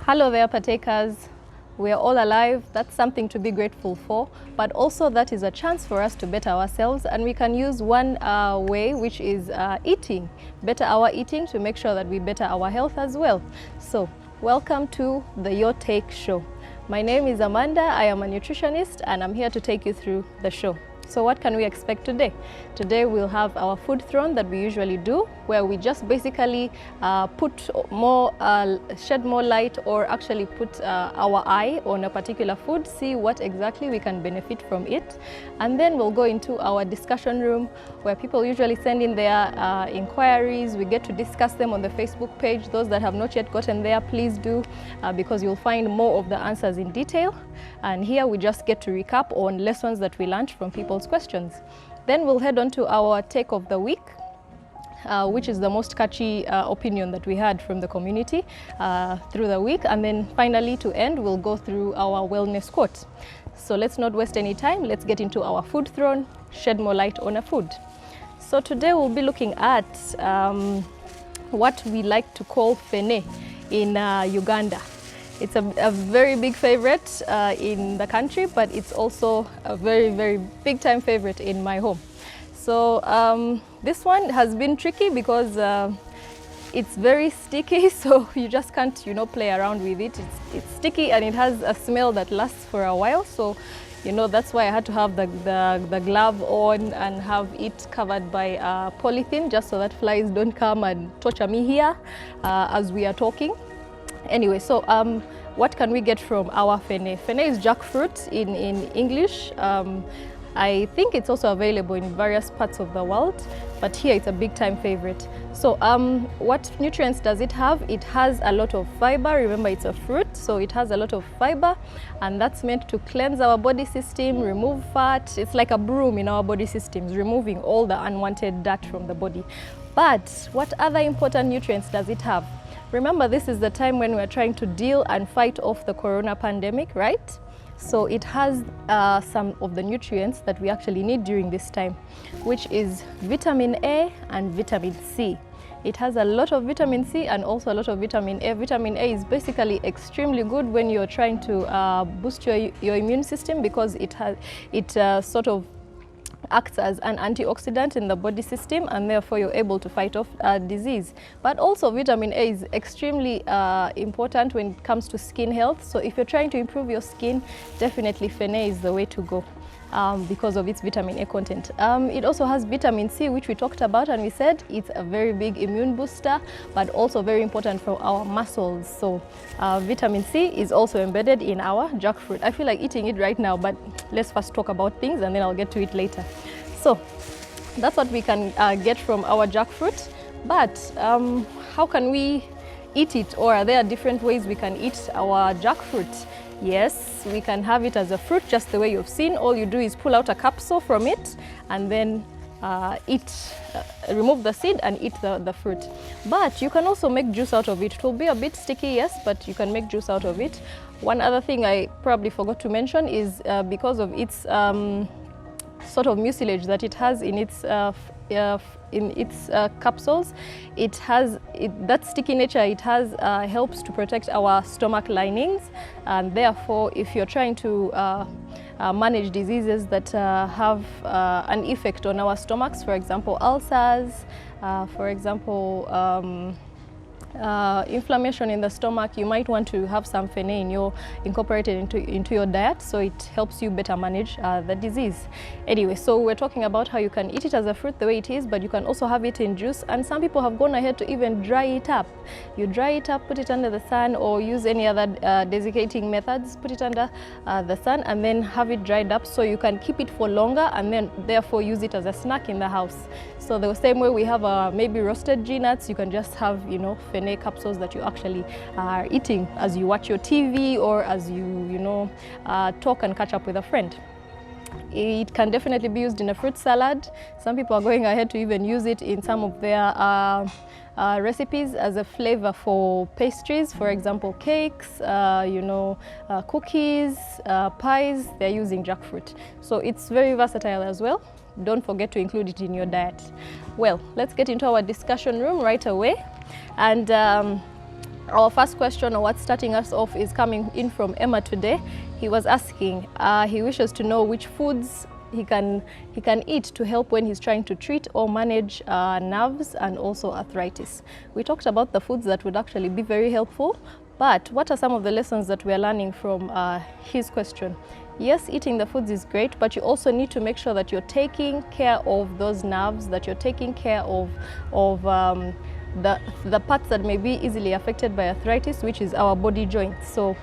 Hello there, partakers. We are all alive. That's something to be grateful for, but also that is a chance for us to better ourselves, and we can use one way, which is eating. Better our eating to make sure that we better our health as well. So, welcome to the Your Take Show. My name is Amanda. I am a nutritionist, and I'm here to take you through the show. So what can we expect today? Today we'll have our food throne that we usually do, where we just basically shed more light, or actually put our eye on a particular food, see what exactly we can benefit from it. And then we'll go into our discussion room, where people usually send in their inquiries. We get to discuss them on the Facebook page. Those that have not yet gotten there, please do, because you'll find more of the answers in detail. And here we just get to recap on lessons that we learned from people's questions. Then we'll head on to our take of the week, which is the most catchy opinion that we had from the community through the week. And then finally, to end, we'll go through our wellness quote. So let's not waste any time. Let's get into our food throne, shed more light on a food. So today we'll be looking at what we like to call fene in Uganda. It's a very big favorite in the country, but it's also a very, very big time favorite in my home. So this one has been tricky because it's very sticky, so you just can't, play around with it. It's sticky and it has a smell that lasts for a while. So, that's why I had to have the glove on and have it covered by polythene, just so that flies don't come and torture me here as we are talking. Anyway, so what can we get from our fene? Fene is jackfruit in English. I think it's also available in various parts of the world, but here it's a big time favorite. So what nutrients does it have? It has a lot of fiber. Remember, it's a fruit, so it has a lot of fiber, and that's meant to cleanse our body system, remove fat. It's like a broom in our body systems, removing all the unwanted dirt from the body. But what other important nutrients does it have? Remember, this is the time when we're trying to deal and fight off the corona pandemic, right? So it has some of the nutrients that we actually need during this time, which is vitamin A and vitamin C. It has a lot of vitamin C and also a lot of vitamin A. Vitamin A is basically extremely good when you're trying to boost your immune system, because it sort of acts as an antioxidant in the body system, and therefore you're able to fight off disease. But also vitamin A is extremely important when it comes to skin health. So if you're trying to improve your skin, definitely fene is the way to go because of its vitamin A content. It also has vitamin C, which we talked about, and we said it's a very big immune booster, but also very important for our muscles. So vitamin C is also embedded in our jackfruit. I feel like eating it right now, but let's first talk about things and then I'll get to it later. So that's what we can get from our jackfruit. But how can we eat it, or are there different ways we can eat our jackfruit? Yes, we can have it as a fruit, just the way you've seen. All you do is pull out a capsule from it and then remove the seed and eat the fruit. But you can also make juice out of it. It will be a bit sticky, yes, but you can make juice out of it. One other thing I probably forgot to mention is because of its sort of mucilage that it has in its capsules, that sticky nature it has helps to protect our stomach linings, and therefore if you're trying to manage diseases that have an effect on our stomachs, for example ulcers, for example inflammation in the stomach, you might want to have some fene incorporated into your diet, so it helps you better manage the disease. Anyway, so we're talking about how you can eat it as a fruit the way it is, but you can also have it in juice, and some people have gone ahead to even dry it up. You dry it up, put it under the sun, or use any other desiccating methods, put it under the sun and then have it dried up, so you can keep it for longer and then therefore use it as a snack in the house. So the same way we have maybe roasted G-nuts, you can just have fene capsules that you actually are eating as you watch your TV, or as you talk and catch up with a friend. It can definitely be used in a fruit salad. Some people are going ahead to even use it in some of their recipes as a flavor for pastries, for example cakes, cookies, pies. They're using jackfruit, so it's very versatile as well. Don't forget to include it in your diet. Well, let's get into our discussion room right away. And Our first question, or what's starting us off, is coming in from Emma today. He was asking, he wishes to know which foods he can eat to help when he's trying to treat or manage nerves and also arthritis. We talked about the foods that would actually be very helpful, but what are some of the lessons that we are learning from his question? Yes, eating the foods is great, but you also need to make sure that you're taking care of those nerves, that you're taking care of the parts that may be easily affected by arthritis, which is our body joints. So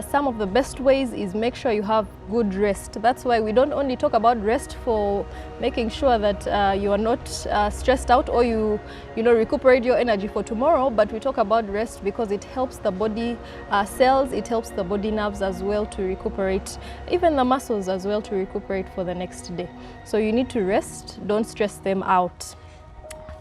some of the best ways is make sure you have good rest. That's why we don't only talk about rest for making sure that you are not stressed out or you recuperate your energy for tomorrow, but we talk about rest because it helps the body cells, it helps the body nerves as well to recuperate, even the muscles as well to recuperate for the next day. So you need to rest, don't stress them out.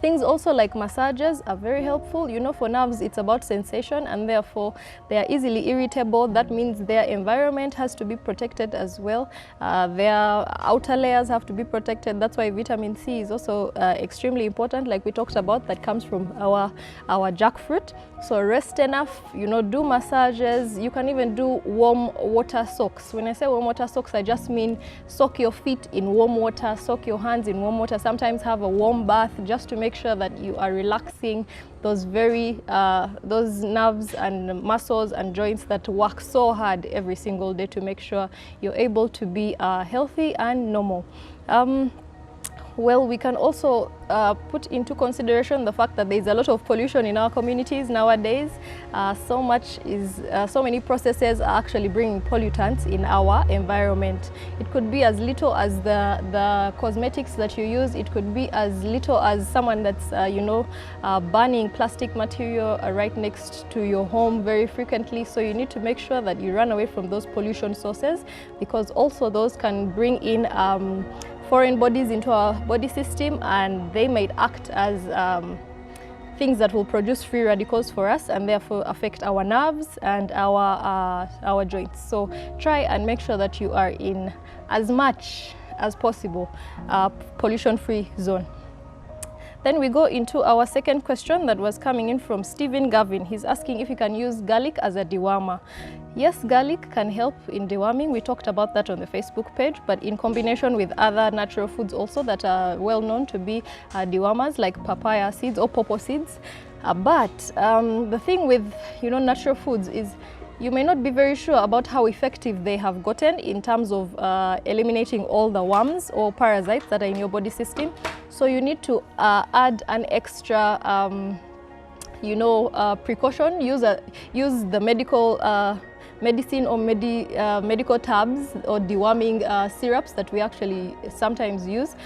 Things also like massages are very helpful. For nerves, it's about sensation, and therefore they are easily irritable. That means their environment has to be protected as well. Their outer layers have to be protected. That's why vitamin C is also extremely important, like we talked about, that comes from our jackfruit. So rest enough, do massages. You can even do warm water soaks. When I say warm water soaks, I just mean soak your feet in warm water, soak your hands in warm water. Sometimes have a warm bath just to make sure that you are relaxing those nerves and muscles and joints that work so hard every single day to make sure you're able to be healthy and normal. Well, we can also put into consideration the fact that there's a lot of pollution in our communities nowadays. So many processes are actually bringing pollutants in our environment. It could be as little as the cosmetics that you use. It could be as little as someone that's burning plastic material right next to your home very frequently. So you need to make sure that you run away from those pollution sources, because also those can bring in foreign bodies into our body system, and they might act as things that will produce free radicals for us and therefore affect our nerves and our joints. So try and make sure that you are in as much as possible pollution-free zone. Then we go into our second question that was coming in from Stephen Gavin. He's asking if you can use garlic as a dewormer. Yes, garlic can help in deworming. We talked about that on the Facebook page, but in combination with other natural foods also that are well known to be dewormers, like papaya seeds or pawpaw seeds. But the thing with natural foods is you may not be very sure about how effective they have gotten in terms of eliminating all the worms or parasites that are in your body system. So you need to add an extra precaution. Use the medical medicine or medical tabs or deworming syrups that we actually sometimes use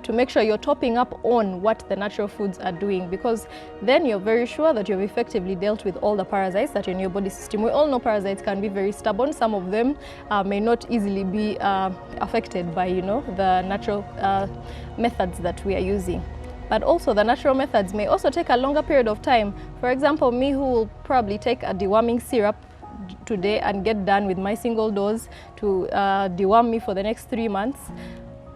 to make sure you're topping up on what the natural foods are doing, because then you're very sure that you've effectively dealt with all the parasites that are in your body system. We all know parasites can be very stubborn. Some of them may not easily be affected by the natural methods that we are using. But also the natural methods may also take a longer period of time. For example, me, who will probably take a deworming syrup today and get done with my single dose to deworm me for the next 3 months.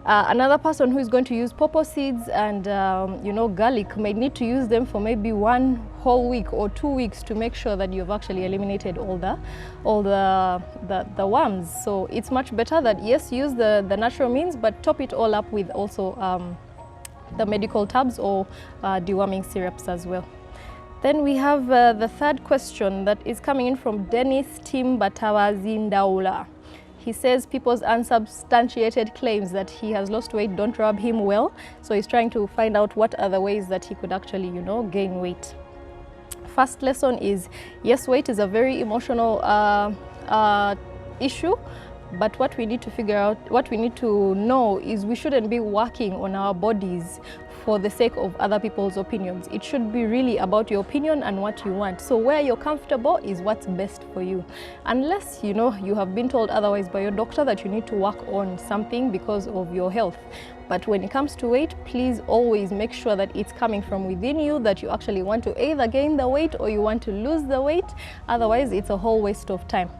Another person who is going to use pawpaw seeds and garlic may need to use them for maybe 1 whole week or 2 weeks to make sure that you've actually eliminated all the worms. So it's much better that, yes, use the natural means, but top it all up with also the medical tabs or deworming syrups as well. Then we have the third question that is coming in from Dennis Timbatawazindaula. He says people's unsubstantiated claims that he has lost weight don't rub him well. So he's trying to find out what are the ways that he could actually, gain weight. First lesson is, yes, weight is a very emotional issue. But what we need to figure out, what we need to know is we shouldn't be working on our bodies for the sake of other people's opinions. It should be really about your opinion and what you want. So where you're comfortable is what's best for you. Unless, you have been told otherwise by your doctor that you need to work on something because of your health. But when it comes to weight, please always make sure that it's coming from within you, that you actually want to either gain the weight or you want to lose the weight. Otherwise, it's a whole waste of time.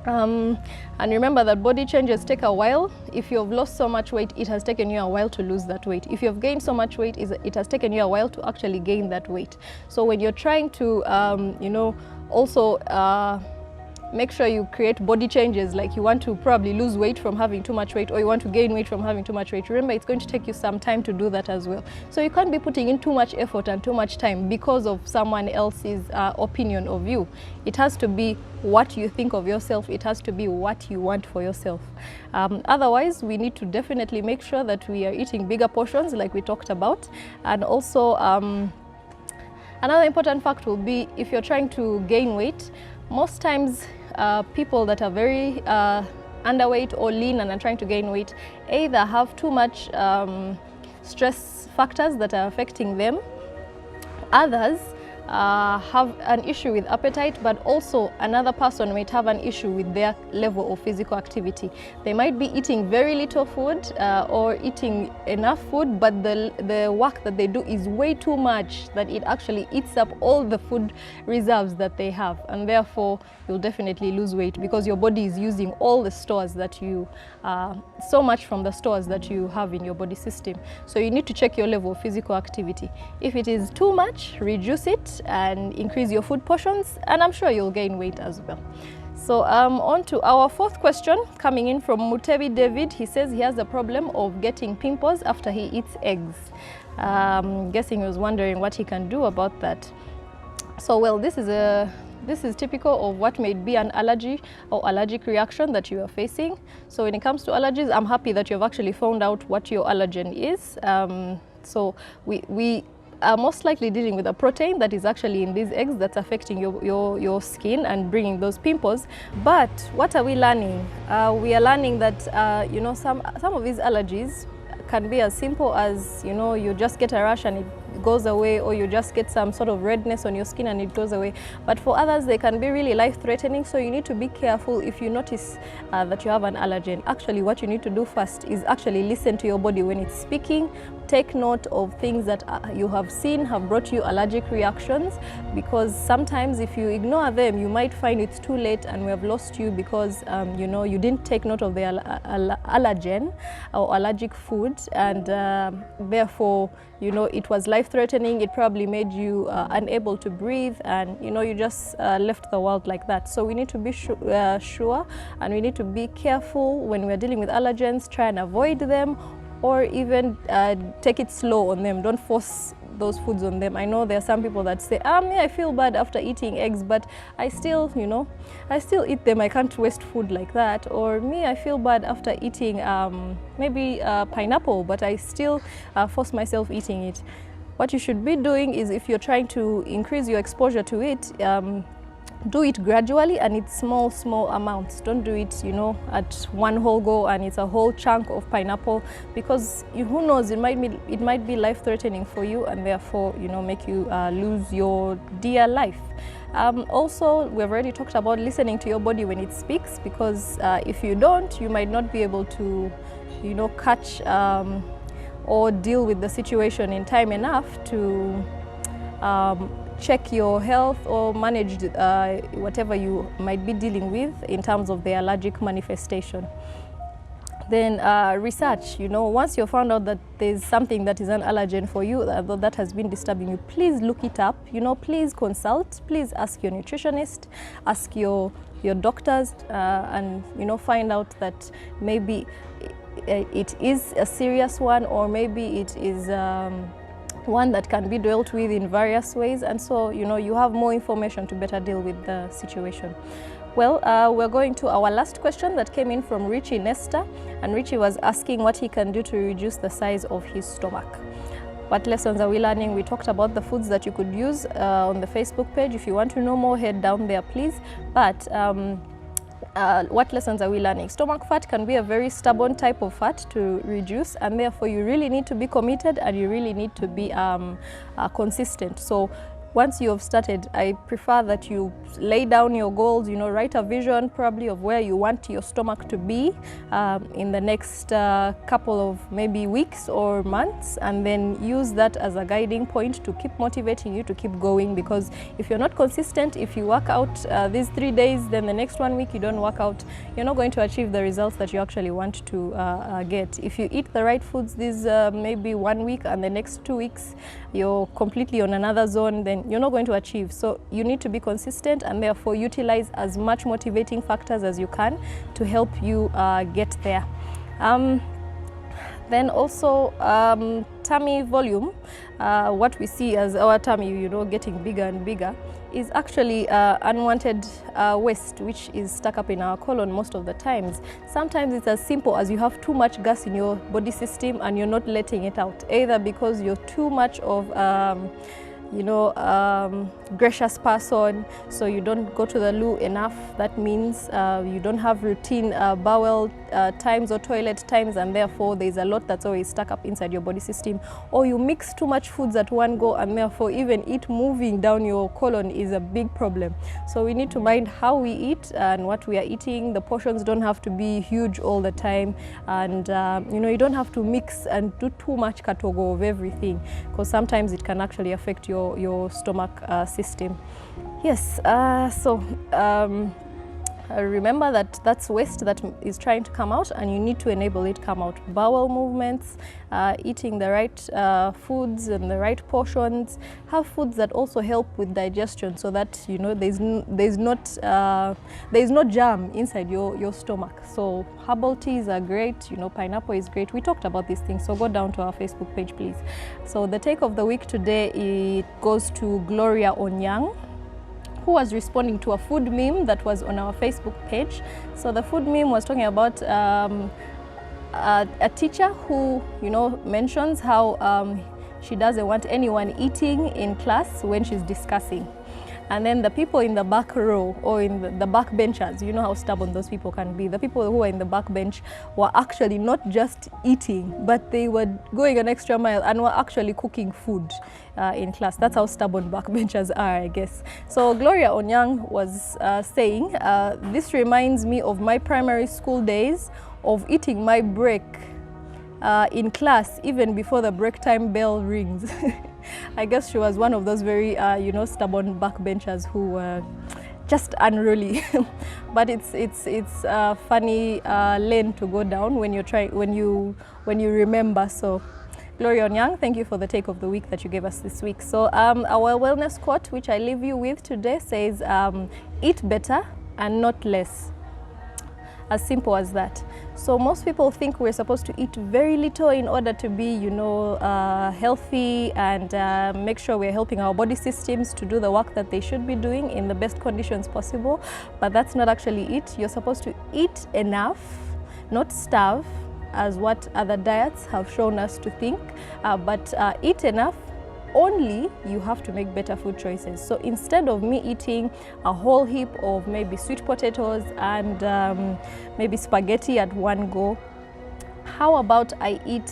And remember that body changes take a while. If you've lost so much weight, it has taken you a while to lose that weight. If you've gained so much weight, it has taken you a while to actually gain that weight. So when you're trying to, Also, make sure you create body changes, like you want to probably lose weight from having too much weight, or you want to gain weight from having too much weight. Remember, it's going to take you some time to do that as well. So you can't be putting in too much effort and too much time because of someone else's opinion of you. It has to be what you think of yourself. It has to be what you want for yourself. Otherwise, we need to definitely make sure that we are eating bigger portions like we talked about. And also, another important fact will be, if you're trying to gain weight, most times people that are very underweight or lean and are trying to gain weight either have too much stress factors that are affecting them. Others have an issue with appetite, but also another person might have an issue with their level of physical activity. They might be eating very little food or eating enough food, but the work that they do is way too much that it actually eats up all the food reserves that they have, and therefore you'll definitely lose weight because your body is using all the stores that you, so much from the stores that you have in your body system. So you need to check your level of physical activity. If it is too much, reduce it and increase your food portions, and I'm sure you'll gain weight as well. So on to our fourth question, coming in from Mutebi David. He says he has a problem of getting pimples after he eats eggs. Guessing he was wondering what he can do about that. So well, this is typical of what may be an allergy or allergic reaction that you are facing. So when it comes to allergies, I'm happy that you've actually found out what your allergen is. So we are most likely dealing with a protein that is actually in these eggs that's affecting your skin and bringing those pimples. But what are we learning? We are learning that you know, some of these allergies can be as simple as, you know, you just get a rash and it goes away, or you just get some sort of redness on your skin and it goes away. But for others, they can be really life-threatening, so you need to be careful if you notice that you have an allergen. Actually, what you need to do first is actually listen to your body when it's speaking. Take note of things that you have seen have brought you allergic reactions, because sometimes if you ignore them, you might find it's too late and we have lost you because you know, you didn't take note of the allergen or allergic food, and therefore, you know, it was life-threatening. It probably made you unable to breathe, and you know, you just left the world like that. So we need to be sure, and we need to be careful when we're dealing with allergens. Try and avoid them, or even take it slow on them. Don't force those foods on them. I know there are some people that say, yeah, I feel bad after eating eggs, but I still, you know, I still eat them. I can't waste food like that. Or me, I feel bad after eating maybe pineapple, but I still force myself eating it. What you should be doing is, if you're trying to increase your exposure to it, do it gradually and in small amounts. Don't do it, you know, at one whole go and it's a whole chunk of pineapple, because who knows, it might be life-threatening for you, and therefore, you know, make you lose your dear life. Also, we've already talked about listening to your body when it speaks, because if you don't, you might not be able to, you know, catch or deal with the situation in time enough to check your health or manage whatever you might be dealing with in terms of the allergic manifestation. Then research, you know, once you've found out that there's something that is an allergen for you, that has been disturbing you, please look it up, you know, please consult, please ask your nutritionist, ask your doctors, and, you know, find out that maybe it is a serious one, or maybe it is one that can be dealt with in various ways, and so, you know, you have more information to better deal with the situation. Well, we're going to our last question that came in from Richie Nesta, and Richie was asking what he can do to reduce the size of his stomach. What lessons are we learning? We talked about the foods that you could use on the Facebook page. If you want to know more, head down there, please. But what lessons are we learning? Stomach fat can be a very stubborn type of fat to reduce, and therefore you really need to be committed, and you really need to be consistent. So once you have started, I prefer that you lay down your goals, you know, write a vision probably of where you want your stomach to be in the next couple of maybe weeks or months, and then use that as a guiding point to keep motivating you to keep going. Because if you're not consistent, if you work out these 3 days, then the next 1 week you don't work out, you're not going to achieve the results that you actually want to get. If you eat the right foods this maybe 1 week, and the next 2 weeks you're completely on another zone, then you're not going to achieve. So you need to be consistent, and therefore utilize as much motivating factors as you can to help you get there. Then also tummy volume, what we see as our tummy, you know, getting bigger and bigger, is actually unwanted waste which is stuck up in our colon most of the times. Sometimes it's as simple as you have too much gas in your body system and you're not letting it out, either because you're too much of gracious person, so you don't go to the loo enough. That means you don't have routine bowel times or toilet times, and therefore there's a lot that's always stuck up inside your body system. Or you mix too much foods at one go, and therefore even it moving down your colon is a big problem. So we need to mind how we eat and what we are eating. The portions don't have to be huge all the time, and you don't have to mix and do too much katogo of everything, because sometimes it can actually affect your stomach system. Yes, remember that that's waste that is trying to come out, and you need to enable it come out. Bowel movements, eating the right foods and the right portions. Have foods that also help with digestion, so that there's no jam inside your stomach. So herbal teas are great. Pineapple is great. We talked about these things, so go down to our Facebook page, please. So the take of the week today, it goes to Gloria Onyang, who was responding to a food meme that was on our Facebook page. So the food meme was talking about a teacher who, mentions how she doesn't want anyone eating in class when she's discussing. And then the people in the back row, or in the back benchers, you know how stubborn those people can be. The people who are in the back bench were actually not just eating, but they were going an extra mile and were actually cooking food in class. That's how stubborn backbenchers are, I guess. So Gloria Onyang was saying, this reminds me of my primary school days of eating my break in class even before the break time bell rings. I guess she was one of those very, stubborn backbenchers who were just unruly. But it's a funny lane to go down when you remember. So Gloria Onyang, thank you for the take of the week that you gave us this week. So our wellness quote, which I leave you with today, says, eat better and not less. As simple as that. So most people think we're supposed to eat very little in order to be, healthy and make sure we're helping our body systems to do the work that they should be doing in the best conditions possible. But that's not actually it. You're supposed to eat enough, not starve, as what other diets have shown us to think, but eat enough. Only you have to make better food choices. So instead of me eating a whole heap of maybe sweet potatoes and maybe spaghetti at one go, how about I eat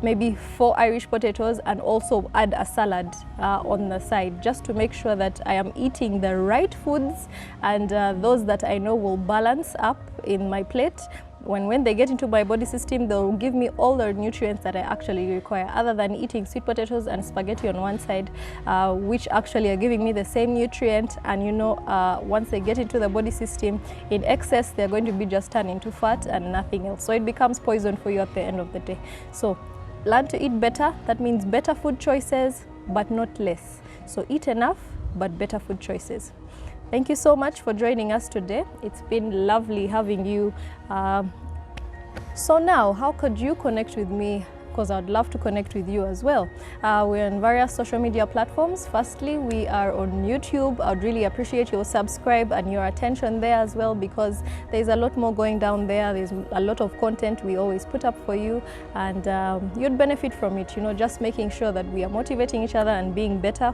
maybe 4 Irish potatoes and also add a salad on the side, just to make sure that I am eating the right foods and those that I know will balance up in my plate. When they get into my body system, they'll give me all the nutrients that I actually require, other than eating sweet potatoes and spaghetti on one side, which actually are giving me the same nutrient. And once they get into the body system in excess, they're going to be just turned into fat and nothing else. So it becomes poison for you at the end of the day. So learn to eat better. That means better food choices, but not less. So eat enough, but better food choices. Thank you so much for joining us today. It's been lovely having you. So now, how could you connect with me? Because I'd love to connect with you as well. We're on various social media platforms. Firstly, we are on YouTube. I'd really appreciate your subscribe and your attention there as well, because there's a lot more going down there. There's a lot of content we always put up for you, and you'd benefit from it, just making sure that we are motivating each other and being better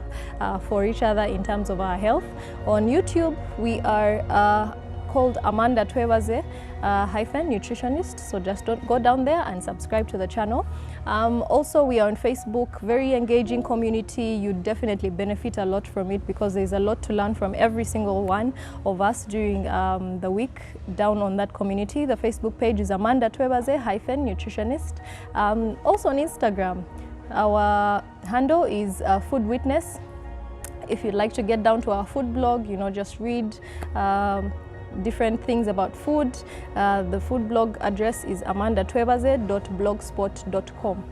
for each other in terms of our health. On YouTube, we are called Amanda Twebaze Nutritionist. So just go down there and subscribe to the channel. Also, we are on Facebook, very engaging community. You definitely benefit a lot from it, because there's a lot to learn from every single one of us during the week down on that community. The Facebook page is Amanda Twebaze Nutritionist. Also on Instagram, our handle is Food Witness. If you'd like to get down to our food blog, just read different things about food, the food blog address is amandatwebaze.blogspot.com.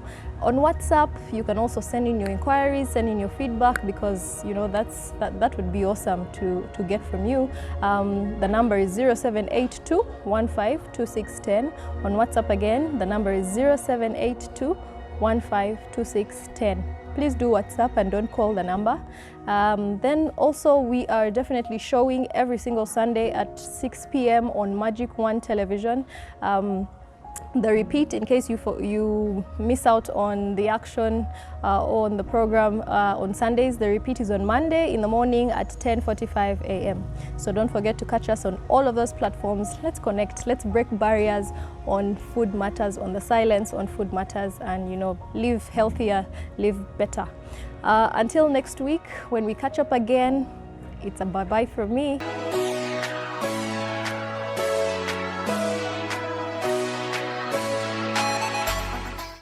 On WhatsApp, you can also send in your inquiries, send in your feedback, because that would be awesome to get from you. The number is 0782 152610. On WhatsApp again, the number is 0782 152610. Please do WhatsApp and don't call the number. Then also we are definitely showing every single Sunday at 6 p.m. on Magic 1 television. The repeat, in case you miss out on the action on the program on Sundays, the repeat is on Monday in the morning at 10:45 a.m. So don't forget to catch us on all of those platforms. Let's connect, let's break barriers on food matters, on the silence on food matters, and live healthier, live better. Until next week, when we catch up again, it's a bye-bye from me.